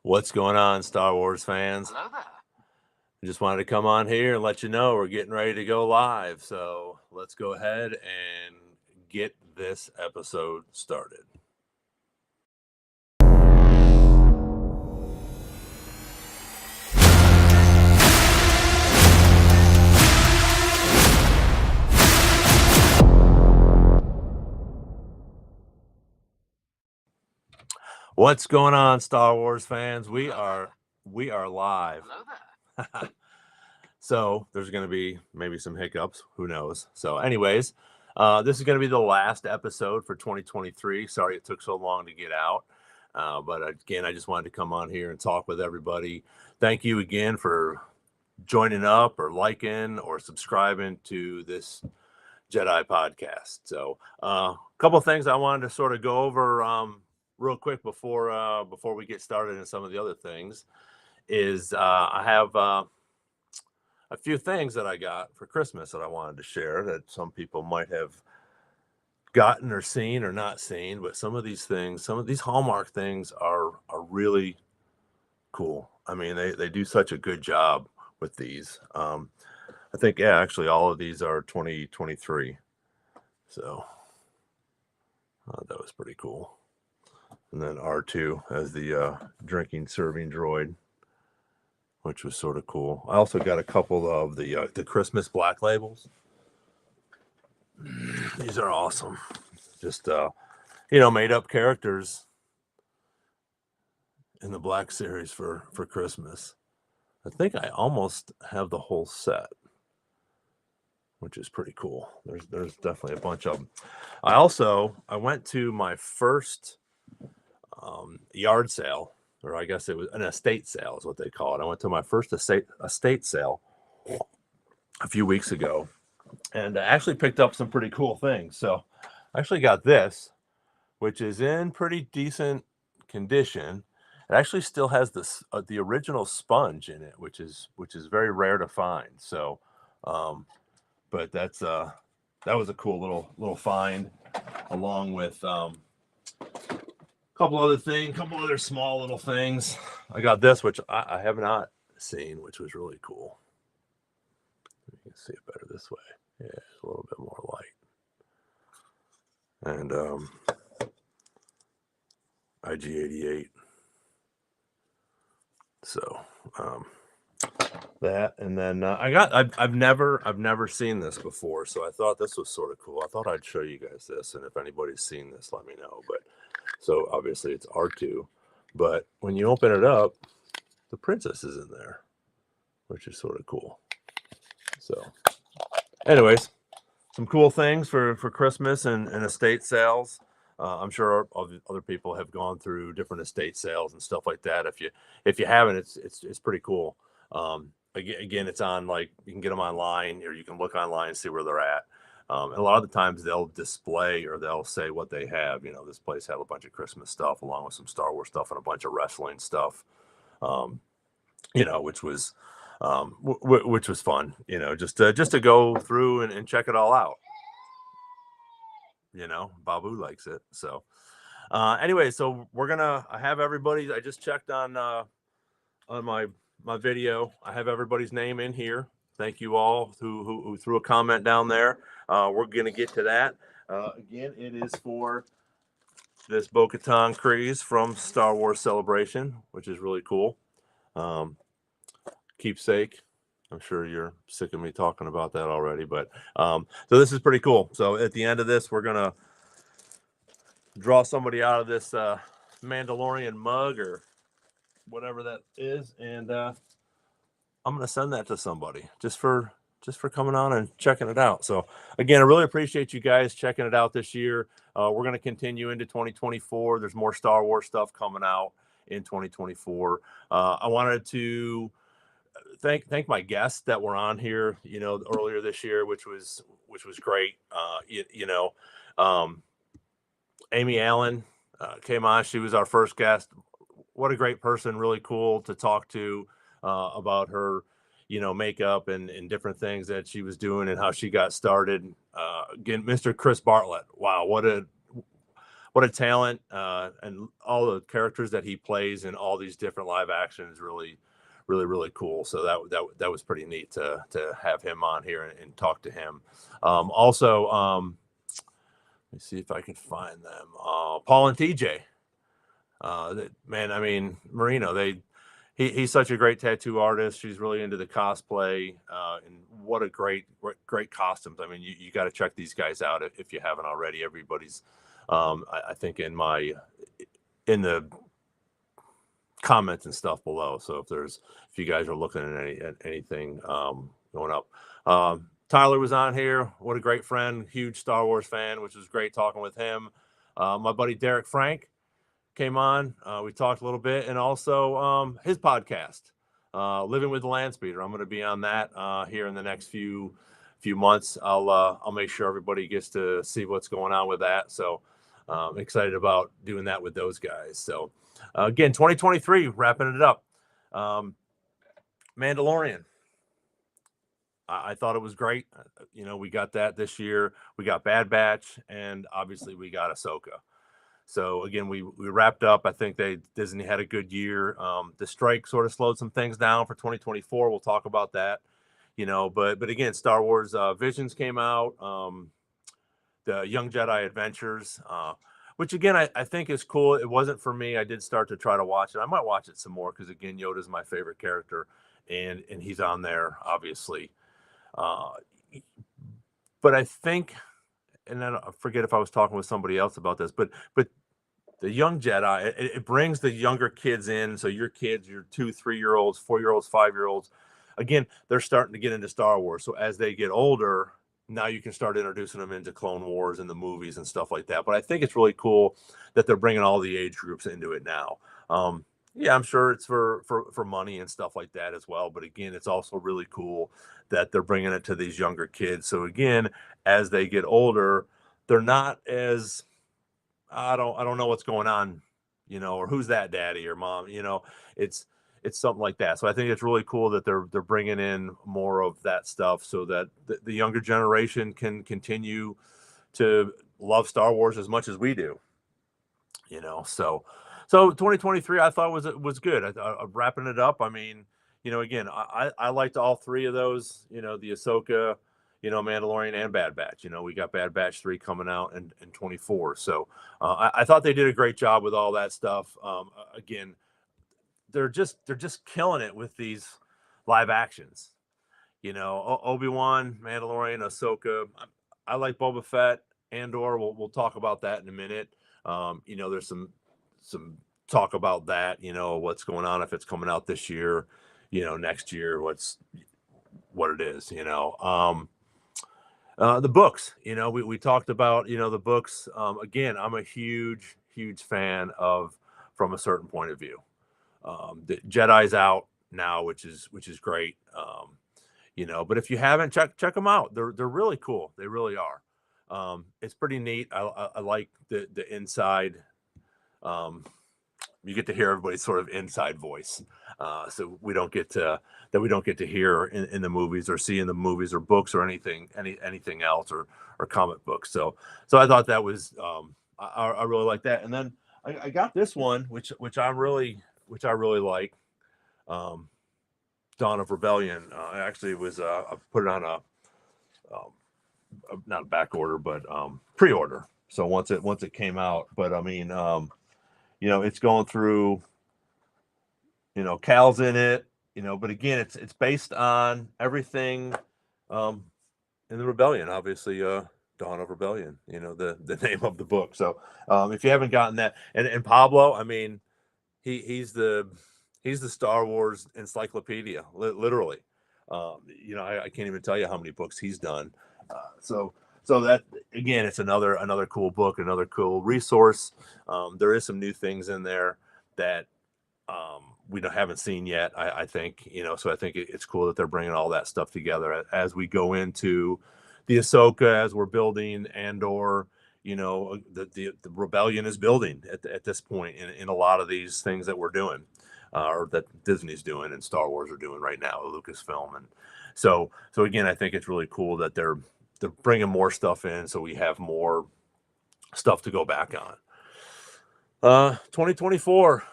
What's going on, Star Wars fans? Hello there. I just wanted to come on here and let you know we're getting ready to go live. So let's go ahead and get this episode started. What's going on, Star Wars fans? We are live. Hello there. So there's going to be maybe some hiccups. Who knows? So anyways, this is going to be the last episode for 2023. Sorry it took so long to get out. But again, I just wanted to come on here and talk with everybody. Thank you again for joining up or liking or subscribing to this Jedi podcast. So a couple of things I wanted to sort of go over real quick before we get started in some of the other things is I have a few things that I got for Christmas that I wanted to share that some people might have gotten or seen or not seen, but some of these Hallmark things are really cool. I mean, they do such a good job with these. I think, yeah, actually all of these are 2023. So that was pretty cool. And then R2 as the drinking serving droid, which was sort of cool. I also got a couple of the Christmas black labels. These are awesome. Just made up characters in the Black series for Christmas. I think I almost have the whole set, which is pretty cool. There's definitely a bunch of them. I went to my first yard sale, or I guess it was an estate sale is what they call it. I went to my first estate sale a few weeks ago, and I actually picked up some pretty cool things. So I actually got this, which is in pretty decent condition. It actually still has this the original sponge in it, which is very rare to find. So, but that was a cool little find, along with couple other small little things. I got this, which I have not seen, which was really cool. You can see it better this way. Yeah, a little bit more light. And IG-88. So that, and then I've never seen this before, so I thought this was sort of cool. I thought I'd show you guys this, and if anybody's seen this, let me know. But so obviously it's R2, but when you open it up, the princess is in there, which is sort of cool. So anyways, some cool things for Christmas and estate sales. I'm sure other people have gone through different estate sales and stuff like that. If you haven't, it's pretty cool. Again, it's on, like, you can get them online, or you can look online and see where they're at. And a lot of the times they'll display, or they'll say what they have. You know, this place had a bunch of Christmas stuff along with some Star Wars stuff and a bunch of wrestling stuff. Which was fun. Just to go through and check it all out. Babu likes it. So anyway, so I have everybody. I just checked on my video. I have everybody's name in here. Thank you all who threw a comment down there. We're going to get to that. Again, it is for this Bo-Katan Kryze from Star Wars Celebration, which is really cool. Keepsake. I'm sure you're sick of me talking about that already, but so this is pretty cool. So at the end of this, we're going to draw somebody out of this Mandalorian mug or whatever that is, and I'm going to send that to somebody just for coming on and checking it out. So again, I really appreciate you guys checking it out this year. We're going to continue into 2024. There's more Star Wars stuff coming out in 2024. I wanted to thank my guests that were on here, earlier this year, which was great. Amy Allen came on. She was our first guest. What a great person. Really cool to talk to about her, makeup and different things that she was doing and how she got started. Again, Mr. Chris Bartlett. Wow. what a talent, and all the characters that he plays in all these different live actions really, really, really cool. So that was pretty neat to have him on here and talk to him. Also, let me see if I can find them. Paul and TJ. Man, I mean, Marino, he's such a great tattoo artist. She's really into the cosplay, and what a great costumes. I mean, you got to check these guys out if you haven't already. Everybody's, I think in the comments and stuff below. So if you guys are looking at anything going up, Tyler was on here. What a great friend, huge Star Wars fan, which was great talking with him. My buddy Derek Frank came on. We talked a little bit, and also his podcast, Living with the Landspeeder. I'm going to be on that here in the next few months. I'll make sure everybody gets to see what's going on with that. So I'm excited about doing that with those guys. So again, 2023, wrapping it up. Mandalorian. I thought it was great. We got that this year. We got Bad Batch, and obviously we got Ahsoka. So again, we wrapped up. I think Disney had a good year. The strike sort of slowed some things down for 2024. We'll talk about that. But again, Star Wars Visions came out. The Young Jedi Adventures, which again I think is cool. It wasn't for me. I did start to try to watch it. I might watch it some more because again, Yoda's my favorite character, and he's on there obviously. But I think, and then I forget if I was talking with somebody else about this, but the Young Jedi, it brings the younger kids in. So your kids, your 2, 3-year-olds, 4-year-olds, 5-year-olds, again, they're starting to get into Star Wars. So as they get older, now you can start introducing them into Clone Wars and the movies and stuff like that. But I think it's really cool that they're bringing all the age groups into it now. Yeah, I'm sure it's for money and stuff like that as well. But again, it's also really cool that they're bringing it to these younger kids. So again, as they get older, they're not as, I don't know what's going on, or who's that daddy or mom, it's something like that. So I think it's really cool that they're bringing in more of that stuff so that the younger generation can continue to love Star Wars as much as we do, so 2023 I thought was good. I'm wrapping it up. I mean, again, I liked all three of those, the Ahsoka, Mandalorian and Bad Batch. We got Bad Batch 3 coming out in 24. So I thought they did a great job with all that stuff. Again, they're just killing it with these live actions. Obi-Wan, Mandalorian, Ahsoka. I like Boba Fett, Andor. We'll talk about that in a minute. There's some talk about that, what's going on, if it's coming out this year, next year, what it is, the books, we talked about, the books. Again, I'm a huge fan of From a Certain Point of View. The Jedi's out now, which is great. But if you haven't, check them out. They're really cool. They really are. It's pretty neat. I like the inside. You get to hear everybody's sort of inside voice. So we don't get to hear in the movies or see in the movies or books or anything else or comic books. So I thought that was, I really like that. And then I got this one, which I really like. Dawn of Rebellion. Actually was, I put it on a not a back order, but pre-order. So once it came out, but I mean, it's going through, Cal's in it, but again, it's based on everything in the Rebellion, obviously, Dawn of Rebellion, the name of the book. So if you haven't gotten that, and Pablo, I mean, he's the Star Wars encyclopedia, literally. I can't even tell you how many books he's done. So that, again, it's another cool book, another cool resource. There is some new things in there that we haven't seen yet, I think, so I think it's cool that they're bringing all that stuff together as we go into the Ahsoka, as we're building Andor. The Rebellion is building at this point in a lot of these things that we're doing, or that Disney's doing and Star Wars are doing right now, Lucasfilm. And so again, I think it's really cool that they're bringing more stuff in, so we have more stuff to go back on. 2024.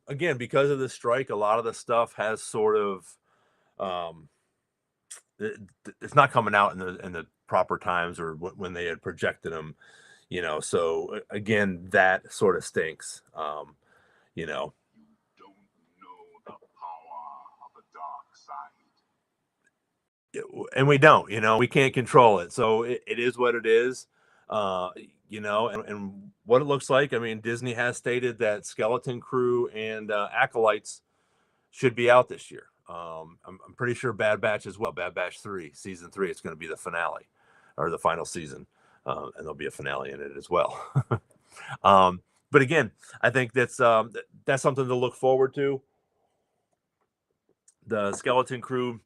Again, because of the strike, a lot of the stuff has sort of um, it, it's not coming out in the proper times or when they had projected them. So again, that sort of stinks. You know, You don't know the power of the dark side. and we don't. We can't control it, so it is what it is. Uh, and what it looks like. I mean, Disney has stated that Skeleton Crew and Acolytes should be out this year. I'm pretty sure Bad Batch as well. Bad Batch 3, season 3, it's going to be the finale or the final season, and there'll be a finale in it as well. But again, I think that's something to look forward to. The Skeleton Crew,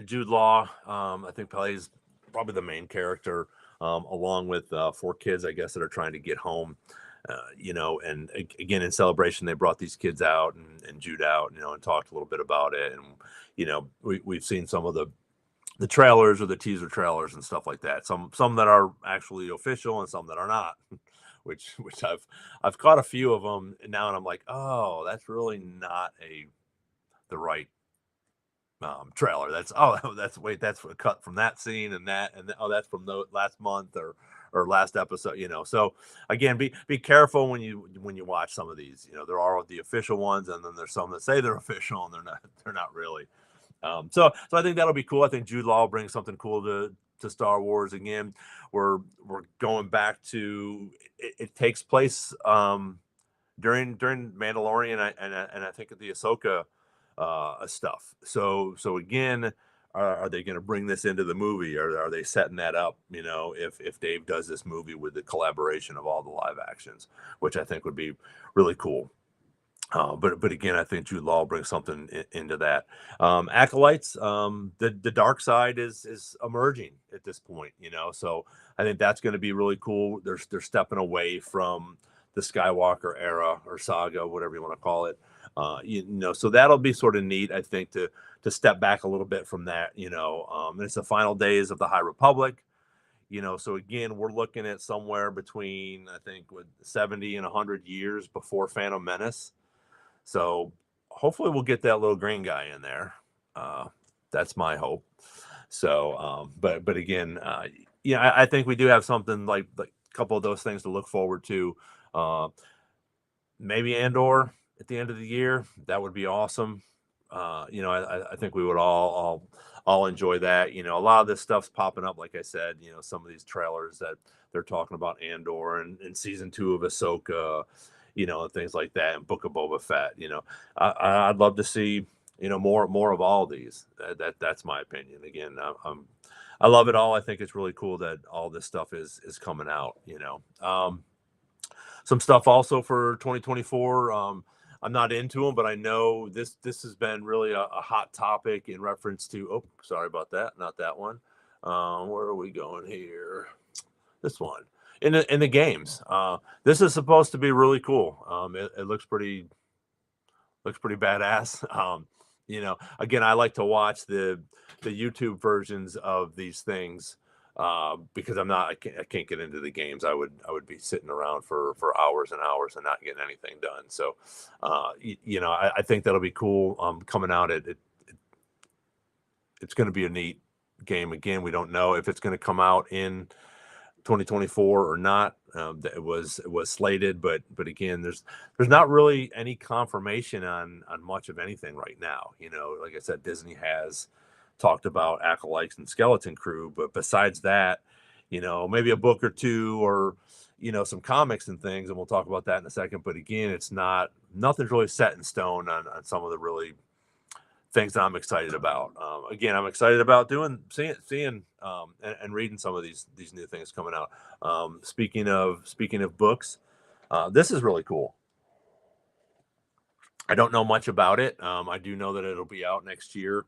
Jude Law, I think plays probably the main character, along with 4 kids, I guess, that are trying to get home. And again, in celebration, they brought these kids out and Jude out, and talked a little bit about it. And, we've seen some of the trailers or the teaser trailers and stuff like that. Some that are actually official and some that are not, which I've caught a few of them now, and I'm like, oh, that's really not the right trailer. That's a cut from that scene and that's from the last month or last episode. So again, be careful when you watch some of these. There are the official ones, and then there's some that say they're official and they're not really. So I think that'll be cool. I think Jude Law brings something cool to Star Wars. Again, we're going back to it takes place during Mandalorian and I think the Ahsoka stuff. So again, are they going to bring this into the movie, or are they setting that up? If Dave does this movie with the collaboration of all the live actions, which I think would be really cool. But again, I think Jude Law brings something into that. Acolytes, the dark side is emerging at this point. So I think that's going to be really cool. They're stepping away from the Skywalker era or saga, whatever you want to call it. So that'll be sort of neat, I think, to step back a little bit from that. It's the final days of the High Republic. So again, we're looking at somewhere between, I think, with 70 and 100 years before Phantom Menace. So hopefully we'll get that little green guy in there. That's my hope. So, but again, I think we do have something like a couple of those things to look forward to. Maybe Andor at the end of the year. That would be awesome. I think we would all enjoy that. A lot of this stuff's popping up, like I said. Some of these trailers that they're talking about Andor and season 2 of Ahsoka, and things like that, and Book of Boba Fett. I'd love to see more of all of these. That's my opinion. Again, I love it all. I think it's really cool that all this stuff is coming out. Some stuff also for 2024. I'm not into them, but I know this has been really a hot topic in reference to. Oh, sorry about that. Not that one. Where are we going here? This one in the games. This is supposed to be really cool. It looks pretty badass. Again, I like to watch the YouTube versions of these things because I can't get into the games. I would be sitting around for hours and hours and not getting anything done. So, I think that'll be cool. Coming out it's going to be a neat game. Again, we don't know if it's going to come out in 2024 or not. It was slated, but again, there's not really any confirmation on much of anything right now. Like I said, Disney has talked about Acolytes and Skeleton Crew, but besides that, maybe a book or two or some comics and things, and we'll talk about that in a second. But again, nothing's really set in stone on some of the really things that I'm excited about. Again, I'm excited about seeing and reading some of these new things coming out. Speaking of books, this is really cool. I don't know much about it. I do know that it'll be out next year.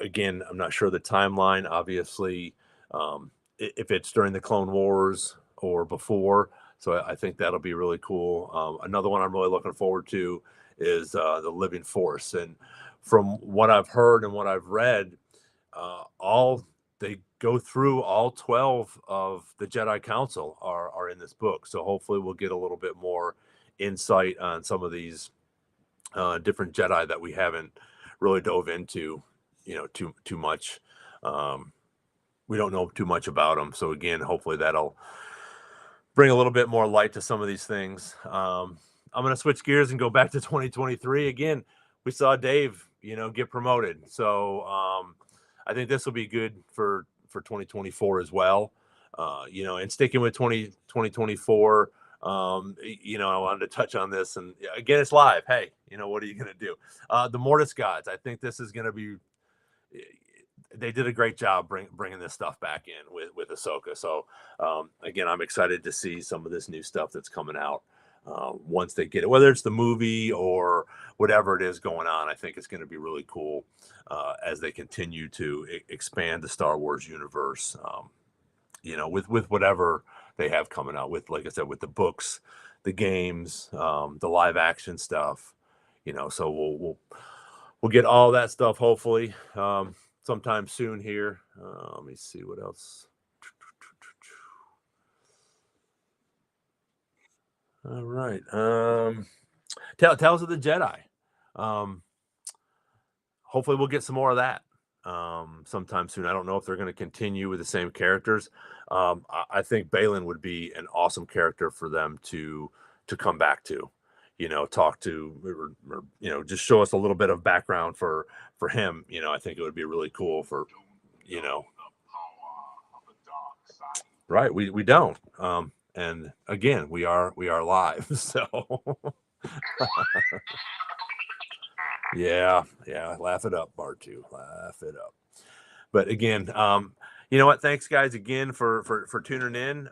Again, I'm not sure the timeline. Obviously, if it's during the Clone Wars or before, so I think that'll be really cool. Another one I'm really looking forward to is the Living Force, and from what I've heard and what I've read, they go through all 12 of the Jedi Council are in this book. So hopefully we'll get a little bit more insight on some of these different Jedi that we haven't really dove into, too much. We don't know too much about them. So again, hopefully that'll bring a little bit more light to some of these things. I'm going to switch gears and go back to 2023 again. We saw Dave, get promoted. So I think this will be good for 2024 as well. And sticking with 2024, I wanted to touch on this, and again, it's live. Hey, what are you going to do? The Mortis Gods. I think this is going to be. They did a great job bringing this stuff back in with Ahsoka. So again, I'm excited to see some of this new stuff that's coming out once they get it, whether it's the movie or whatever it is going on. I think it's going to be really cool as they continue to expand the Star Wars universe. With whatever they have coming out, with, like I said, with the books, the games, the live action stuff. So we'll get all that stuff hopefully sometime soon here. Let me see what else. All right. Tales of the Jedi. Hopefully we'll get some more of that sometime soon. I don't know if they're going to continue with the same characters. I think Balin would be an awesome character for them to come back to, talk to, or just show us a little bit of background for him. I think it would be really cool for, right. We don't. And again, we are live. So yeah. Laugh it up, Bartu. Laugh it up. But again, you know what? Thanks guys again for tuning in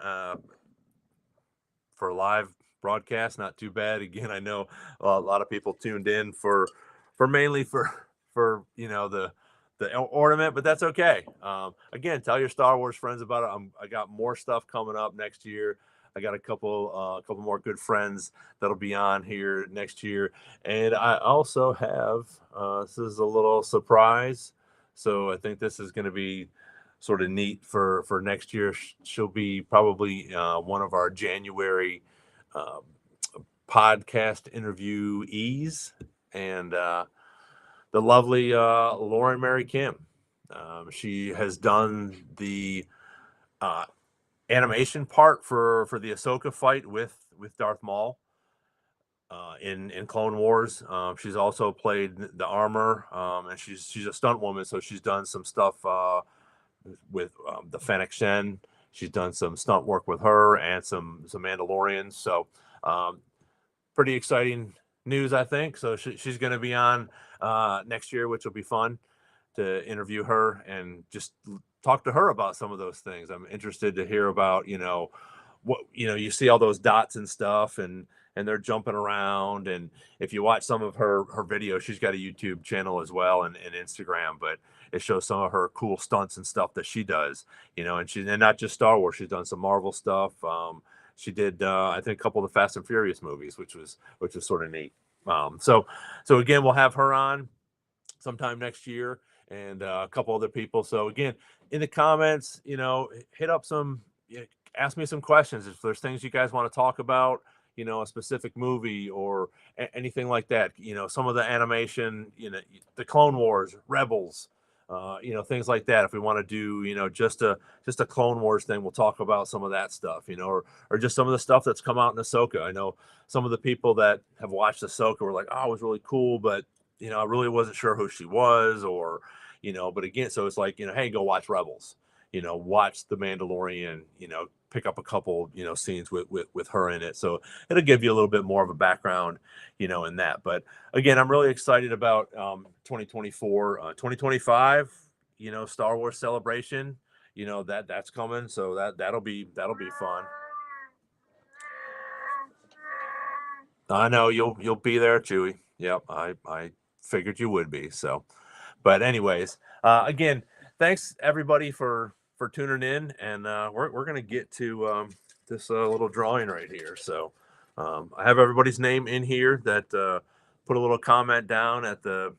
for a live broadcast. Not too bad. Again, I know a lot of people tuned in for mainly for the ornament, but that's okay. Again, tell your Star Wars friends about it. I got more stuff coming up next year. I got a couple more good friends that'll be on here next year, and I also have this is a little surprise. So I think this is going to be sort of neat for next year. She'll be probably one of our January podcast interviewees, and the lovely Lauren Mary Kim. She has done the animation part for the Ahsoka fight with Darth Maul in Clone Wars. She's also played the armor, and she's a stunt woman, so she's done some stuff with the Fennec Shen. She's done some stunt work with her and some Mandalorians. So pretty exciting news, I think. So she's going to be on next year, which will be fun to interview her and just talk to her about some of those things. I'm interested to hear about, what, you see all those dots and stuff, and they're jumping around. And if you watch some of her videos, she's got a YouTube channel as well, and Instagram, but it shows some of her cool stunts and stuff that she does, and not just Star Wars. She's done some Marvel stuff. She did, I think, a couple of the Fast and Furious movies, which was sort of neat. So again, we'll have her on sometime next year, and a couple other people. So again, in the comments, hit up ask me some questions if there's things you guys want to talk about, a specific movie or anything like that. Some of the animation, the Clone Wars, Rebels, things like that. If we want to do, just a Clone Wars thing, we'll talk about some of that stuff, or just some of the stuff that's come out in Ahsoka. I know some of the people that have watched Ahsoka were like, oh, it was really cool, but I really wasn't sure who she was, or but again, so it's like, hey, go watch Rebels, watch The Mandalorian, pick up a couple, scenes with her in it. So it'll give you a little bit more of a background, in that. But again, I'm really excited about 2024, 2025, Star Wars Celebration, that's coming. So that'll be fun. I know you'll be there, Chewie. Yep, I figured you would be. So, but anyways, again, thanks everybody for tuning in, and we're gonna get to this little drawing right here. So I have everybody's name in here that put a little comment down at the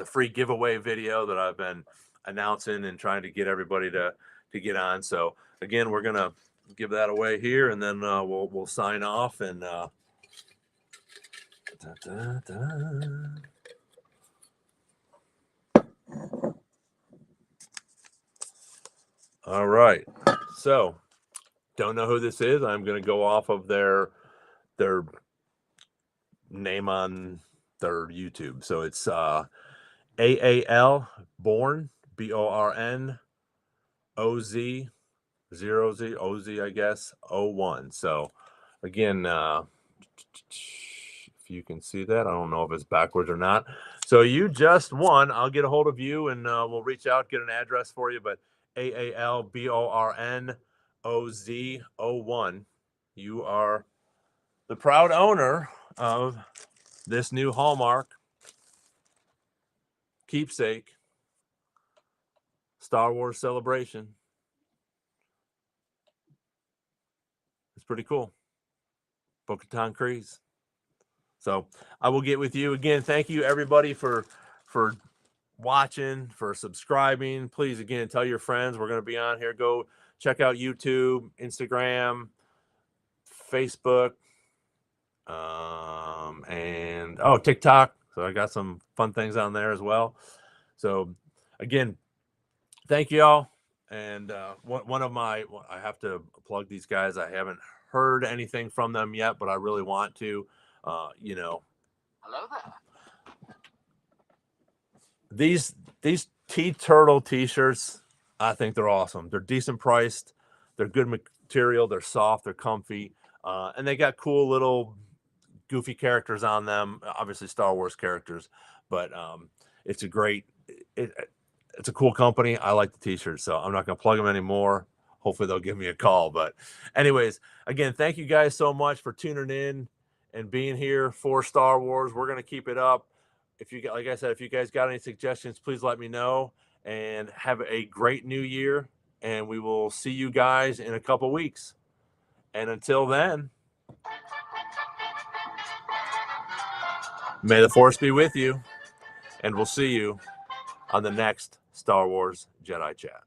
free giveaway video that I've been announcing and trying to get everybody to get on. So again, we're gonna give that away here, and then we'll sign off, and Da, da, da. All right. So, don't know who this is. I'm going to go off of their name on their YouTube. So it's AAL Born, BORN OZ 0Z OZ, I guess 01. So again, if you can see that, I don't know if it's backwards or not. So you just won. I'll get a hold of you and we'll reach out, get an address for you. But AALBORN OZ01, you are the proud owner of this new Hallmark keepsake Star Wars celebration. It's pretty cool. Bo-Katan Kryze. So I will get with you again. Thank you everybody for watching, for subscribing. Please again tell your friends we're going to be on here. Go check out YouTube, Instagram, Facebook, and TikTok. So I got some fun things on there as well. So again, thank you all. And one of my, I have to plug these guys. I haven't heard anything from them yet, but I really want to. Hello there. These Tea Turtle t-shirts, I think they're awesome. They're decent priced. They're good material. They're soft. They're comfy. And they got cool little goofy characters on them. Obviously Star Wars characters, but it's a great, it's a cool company. I like the t-shirts, so I'm not going to plug them anymore. Hopefully they'll give me a call. But anyways, again, thank you guys so much for tuning in and being here for Star Wars. We're going to keep it up. If you, like I said, if you guys got any suggestions, please let me know, and have a great new year. And we will see you guys in a couple weeks. And until then, may the Force be with you, and we'll see you on the next Star Wars Jedi Chat.